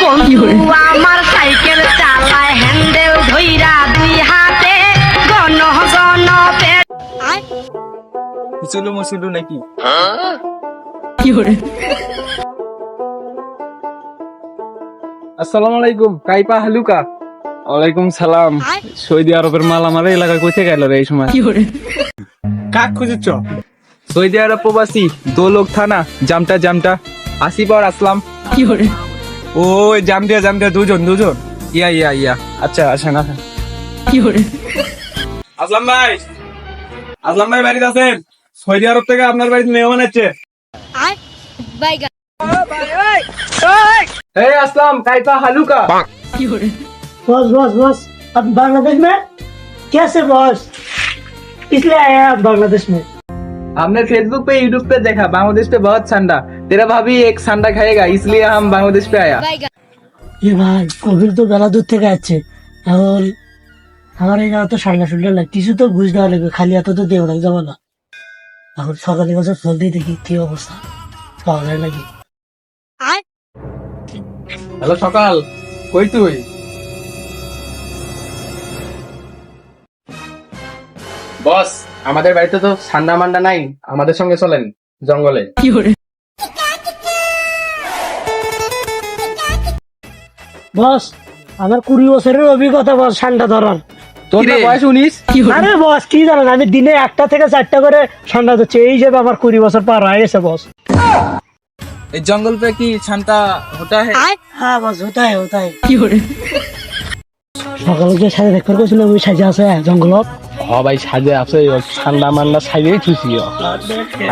আমার সাইকেল চালায় হ্যান্ডেল ধইরা দুই হাতে গণ গণ পেট মুসিলু মুসিলু নাকি? আসসালামু আলাইকুম, কাইপা হালুকা। ওয়ালাইকুম সালাম। সৌদি আরবের মাল আমার এলাকায় কই থেকে এলো রে এই সময়? কাক খুঁজেছ? সৌদি আরব প্রবাসী, দোলক থানা, জামটা জামটা, আসিফ আর আসলাম। ও জামটা দুজন। ইয়া ইয়া ইয়া, আচ্ছা আসেন আসেন। আসলাম ভাই বাড়িতে আছেন? সৌদি আরব থেকে আপনার বাড়িতে মেহমান আছে। ए असलम काइफा हालुका। बॉस अब बांग्लादेश में कैसे बॉस? इसलिए आए आप बांग्लादेश में? हमने फेसबुक पे यूट्यूब पे देखा बांग्लादेश पे बहुत ठंडा, तेरा भाभी एक ठंडा खाएगा इसलिए हम बांग्लादेश पे आया। ये भाई कबिल तो गला दूध থেকে আছে और আমার এই তো ঠান্ডা লাগে কিছু তো বুঝ দেওয়া লাগবে, খালি এত তো দেওয়া লাগে যাবো না। এখন সকালে বসে ফোন দিয়ে দেখি কি অবস্থা, পাওয়া যায় নাকি। হ্যালো সকাল, কই তুই? বস আমাদের বাড়িতে তো ঠান্ডা মান্ডা নাই, আমাদের সঙ্গে চলেন জঙ্গলে। বস আমার 20 বছরের অভিজ্ঞতা বস ঠান্ডা ধরার। তোর না বয়স 19? আরে বস কি জানেন, আমি দিনে 1টা থেকে 4টা করে ঠান্ডা ধরছে, এই যে আমার 20 বছর পার হয়ে গেছে বস। এই জঙ্গল पे কি ঠান্ডা होता है? হ্যাঁ বস होता है সকালে যে সাজে দেখতে গেছিলাম ওই সাজে আছে জঙ্গলত। हाँ भाई সাজে আছে, ঠান্ডা মান্ডা সাজেই থুসি।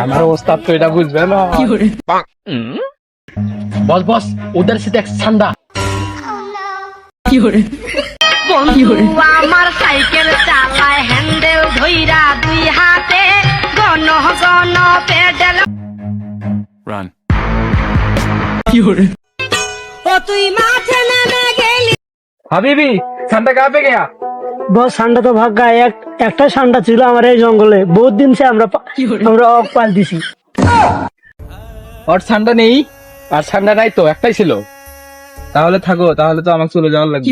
আমার অবস্থা তো এটা বুঝবে না। বস উধর से देख ঠান্ডা। আমার সাইকেল চালায় হ্যান্ডেল ধইরা দুই হাতে গণ গণ পেডেল Run. ও তুই মাঠে নেমে গেলি হাবিবি ঠান্ডা कहाँ पे गया? বস ঠান্ডা তো ভাগ্যা একটা ঠান্ডা ছিল আমার এই জঙ্গলে, বহুত দিন সে আমরা অক পাল দিছি। और ঠান্ডা নেই? আর ঠান্ডা নাই তো একটাই ছিল। তাহলে থাকো, তাহলে তো আমাকে চলে যাওয়ার লাগবে।